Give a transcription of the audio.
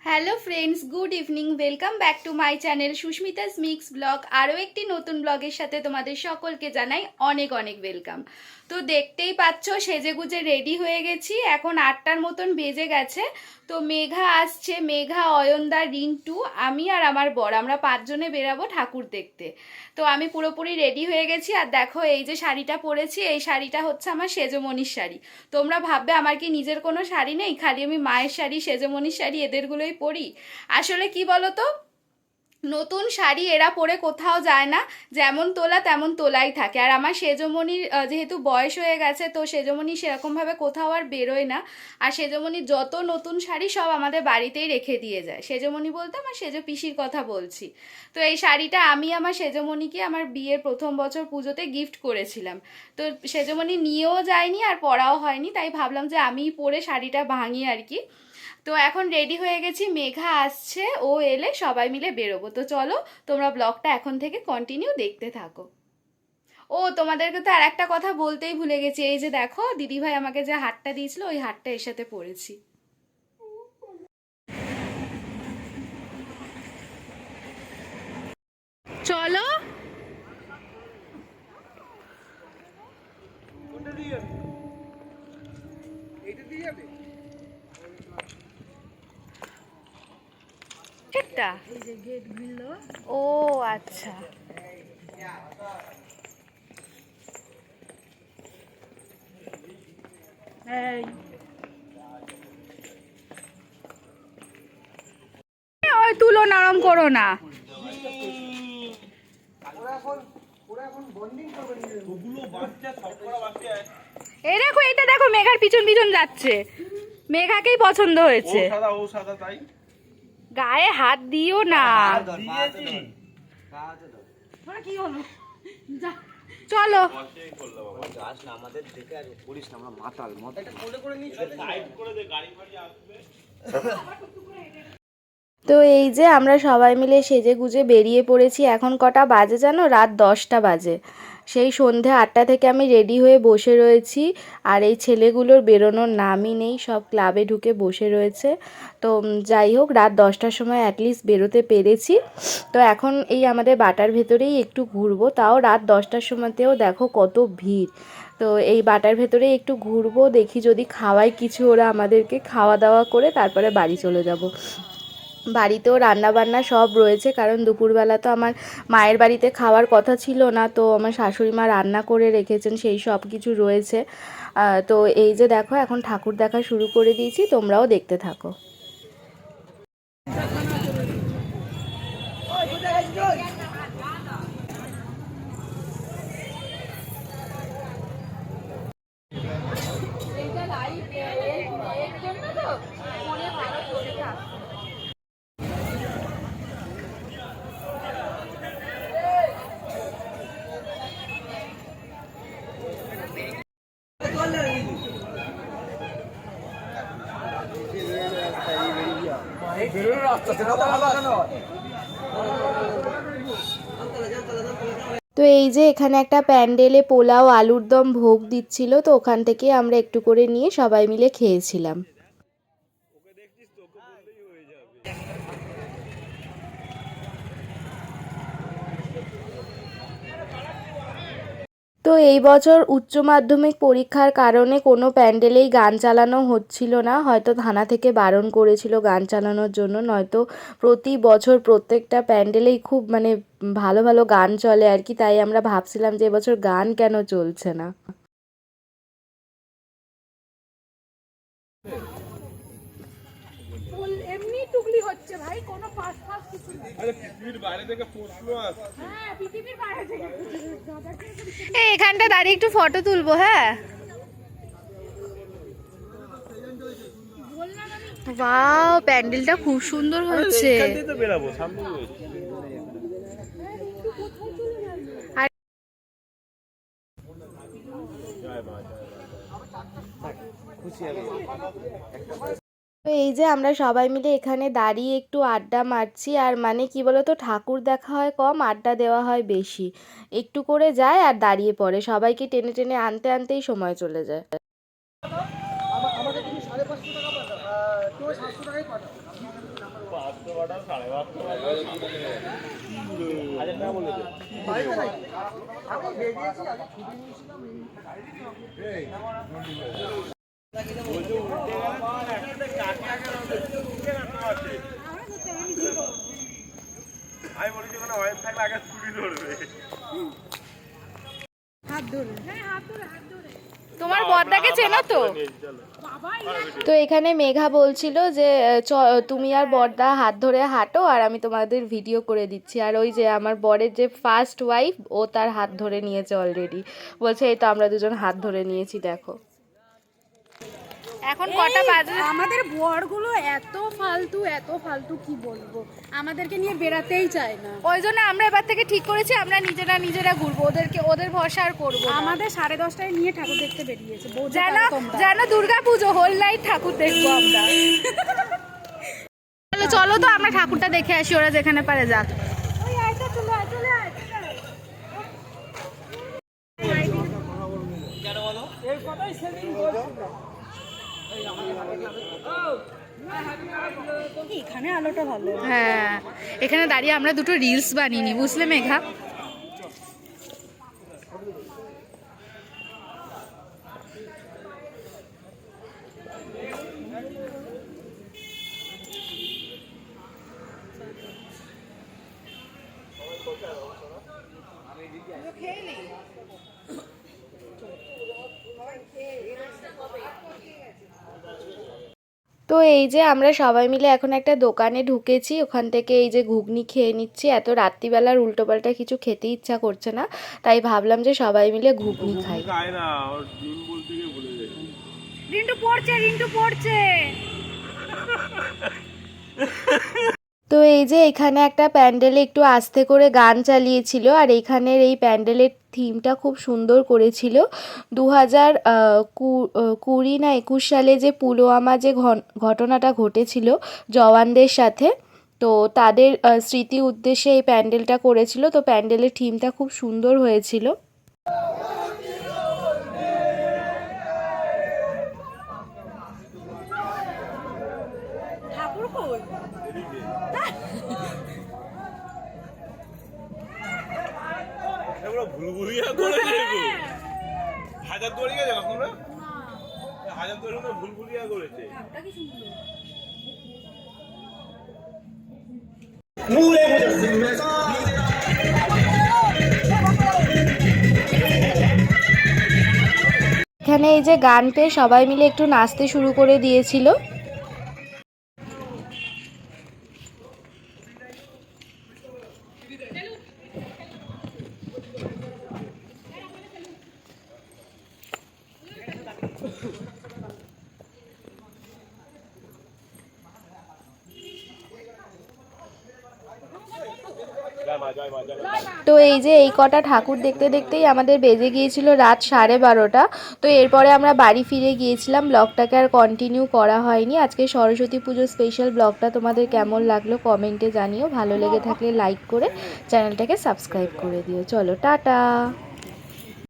Hello friends, good evening. Welcome back to my channel Susmita's mix blog. আরও একটি নতুন ব্লগের সাথে তোমাদের সকলকে জানাই অনেক অনেক ওয়েলকাম। তো দেখতেই পাচ্ছ সেজেগুজে রেডি হয়ে গেছি। এখন 8টার মতন বেজে গেছে। তো মেঘা আসছে, মেঘা, অয়নদা, রিন্টু, আমি আর আমার বর, আমরা 5 জনে বেরাবো ঠাকুর দেখতে। তো আমি পুরোপুরি রেডি হয়ে গেছি। আর দেখো এই যে শাড়িটা পরেছি, এই শাড়িটা হচ্ছে আমার সেজমণির শাড়ি। তোমরা ভাববে আমার কি নিজের কোনো শাড়ি নেই, খালি আমি মায়ের শাড়ি, সেজমণির শাড়ি এদেরগুলোই পরি। আসলে কি বলো তো, নতুন শাড়ি এরা পরে কোথাও যায় না, যেমন তোলা তেমন তোলাই থাকে। আর আমার সেজমণির যেহেতু বয়স হয়ে গেছে, তো সেজমণি সেরকমভাবে কোথাও আর বেরোয় না। আর সেজমণির যত নতুন শাড়ি সব আমাদের বাড়িতেই রেখে দিয়ে যায়। সেজমণি বলতে আমার সেজ পিসির কথা বলছি। তো এই শাড়িটা আমি আমার সেজমণিকে আমার বিয়ের প্রথম বছর পুজোতে গিফট করেছিলাম। তো সেজমণি নিয়েও যায়নি আর পরাও হয়নি, তাই ভাবলাম যে আমিই পরে শাড়িটা ভাঙি আর কি। তো এখন রেডি হয়ে গেছি, মেঘা আসছে, ও এলে সবাই মিলে বেরোবো। তো চলো তোমরা ব্লগটা এখন থেকে কন্টিনিউ দেখতে থাকো। ও তোমাদেরকে তো আর একটা কথা বলতেই ভুলে গেছি, এই যে দেখো দিদিভাই আমাকে যে হারটা দিয়েছিল, ওই হারটা এর সাথে পরেছি। চলো। ও আচ্ছা, ওই তুলো নরম করো না। এই দেখো, এটা দেখো, মেঘার পিছন পিছন যাচ্ছে। মেঘাকেই পছন্দ হয়েছে। গায়ে হাত দিও না। চলো। তো এই যে আমরা সবাই মিলে সেজে গুজে বেরিয়ে পড়েছি। এখন কটা বাজে জানো? রাত 10টা বাজে। সেই সন্ধে 8টা থেকে আমি রেডি হয়ে বসে রয়েছি। আর এই ছেলেগুলোর বেরোনোর নামই নেই, সব ক্লাবে ঢুকে বসে রয়েছে। তো যাই হোক, রাত 10টার সময় অ্যাটলিস্ট বেরোতে পেরেছি। তো এখন এই আমাদের বাটার ভেতরেই একটু ঘুরবো, তাও রাত 10টার সময়তেও দেখো কত ভিড়। তো এই বাটার ভেতরেই একটু ঘুরবো, দেখি যদি খাওয়ায় কিছু ওরা আমাদেরকে, খাওয়া দাওয়া করে তারপরে বাড়ি চলে যাব। বাড়িতেও রান্নাবান্না সব রয়েছে, কারণ দুপুরবেলা তো আমার মায়ের বাড়িতে খাওয়ার কথা ছিল না, তো আমার শাশুড়ি মা রান্না করে রেখেছেন, সেই সব কিছু রয়েছে। তো এই যে দেখো এখন ঠাকুর দেখা শুরু করে দিয়েছি, তোমরাও দেখতে থাকো। তো এই যে এখানে একটা প্যান্ডেলে পোলাও আলুর দম ভোগ দিচ্ছিল, তো ওখান থেকে আমরা একটু করে নিয়ে সবাই মিলে খেয়েছিলাম। তো এই বছর উচ্চ মাধ্যমিক পরীক্ষার কারণে কোনো প্যান্ডেলেই গান চালানো হচ্ছিল না, হয়তো থানা থেকে বারণ করেছিল গান চালানোর জন্য, নয়তো প্রতি বছর প্রত্যেকটা প্যান্ডেলেই খুব মানে ভালো ভালো গান চলে আর কি। তাই আমরা ভাবছিলাম যে এবছর গান কেন চলছে না। এমনি টুকলি হচ্ছে ভাই, কোনো পাস পাস কিছু না। আরে পৃথিবীর বাইরে থেকে প্রশ্ন আসছে। হ্যাঁ, পৃথিবীর বাইরে থেকে। এই এখানটা দাঁড়িয়ে একটু ফটো তুলবো। হ্যাঁ, ওয়াও, প্যান্ডেলটা খুব সুন্দর হয়েছে। এখান থেকে তো বেরাবো, সামনে রয়েছে। আর খুশি হবে। তো এই যে আমরা সবাই মিলে এখানে দাঁড়িয়ে একটু আড্ডা মারছি, আর মানে কি বলতো, ঠাকুর দেখা হয় কম, আড্ডা দেওয়া হয় বেশি। একটু করে যায় আর দাঁড়িয়ে পড়ে, সবাইকে টেনে টেনে আনতে আনতেই সময় চলে যায়। আমাকে তুমি 550 টাকা পাঠাও, কেউ 700 টাকাই পাঠাও। 500 পাঠাও, 550 পাঠাও, 1000 টাকা বলে দে। বাড়িতে নাই, আমি বেরিয়েছি, আগে ছুটি নিয়েছিলাম। এই বলছো উঠে গেলে তোমার একসাথে কাকে আগে রবে উঠে রাখা আছে। আমি বলেছি কোনো ওয়েব থাকলে আগে ছুটি ধরবে, হাত ধরে। হ্যাঁ, হাত ধরে, হাত ধরে। তোমার বড়দাকে চেনো তো? তো এখানে মেঘা বলছিল যে তুমি আর বড়দা হাত ধরে হাঁটো আর আমি তোমাদের ভিডিও করে দিচ্ছি। আর ওই যে আমার বরের যে ফার্স্ট ওয়াইফ, ও তার হাত ধরে নিয়েছে অলরেডি, বলছে এই তো আমরা দুজন হাত ধরে নিয়েছি, দেখো। এখন কটা বাজে? আমাদের বরগুলো এত ফালতু কি বলবো, আমাদেরকে নিয়ে বেরাতেই চায় না। ওই জন্য আমরা এবার থেকে ঠিক করেছি আমরা নিজেরা ঘুরবো, ওদের ভরসা আর করবো না। আমাদের 10:30টায় নিয়ে ঠাকুর দেখতে বেরিয়েছে, যেন দুর্গা পুজো হোল নাইট ঠাকুর দেখবো আমরা। চলো তো আমরা ঠাকুরটা দেখে আসি, ওরা যেখানে পারে যাক। এখানে আলোটা ভালো। হ্যাঁ, এখানে দাঁড়িয়ে আমরা দুটো রিলস বানিয়ে নি, বুঝলে মেঘা? তো এই যে আমরা সবাই মিলে এখন একটা দোকানে ঢুকেছি, ওখান থেকে এই যে ঘুগনি খেয়ে নিচ্ছি। এত রাত্রিবেলার উল্টোপাল্টা কিছু খেতে ইচ্ছা করছে না, তাই ভাবলাম যে সবাই মিলে ঘুগনি খাই। রিন্টু পড়ছে। তো এই যে এখানে একটা প্যান্ডেলে একটু আস্তে করে গান চালিয়েছিল, আর এইখানের এই প্যান্ডেলের থিমটা খুব সুন্দর করেছিল। 2020 না 21 সালে যে পুলওয়ামা যে ঘটনাটা ঘটেছিল জওয়ানদের সাথে, তো তাদের স্মৃতি উদ্দেশ্যে এই প্যান্ডেলটা করেছিল। তো প্যান্ডেলের থিমটা খুব সুন্দর হয়েছিল। ঠাকুর কই? এগুলো ভুলভুলিয়া করেছে গো। হাজার দড়ি গেছে এখন না? হাজার দড়ি না ভুলভুলিয়া করেছে। নামটা কি সুন্দর। নূরে মুজাসসিম মেসা। এখানে এই যে গান পেয়ে সবাই মিলে একটু নাচতে শুরু করে দিয়েছিল। তো এই যে এই কটা ঠাকুর দেখতে দেখতেই আমাদের বেজে গিয়েছিল রাত 12:30। তো এরপরে আমরা বাড়ি ফিরে গিয়েছিলাম, ব্লগটাকে আর কন্টিনিউ করা হয়নি। আজকে সরস্বতী পুজো স্পেশাল ব্লগটা তোমাদের কেমন লাগলো কমেন্টে জানিও, ভালো লেগে থাকলে লাইক করে চ্যানেলটাকে সাবস্ক্রাইব করে দিও। চলো টাটা।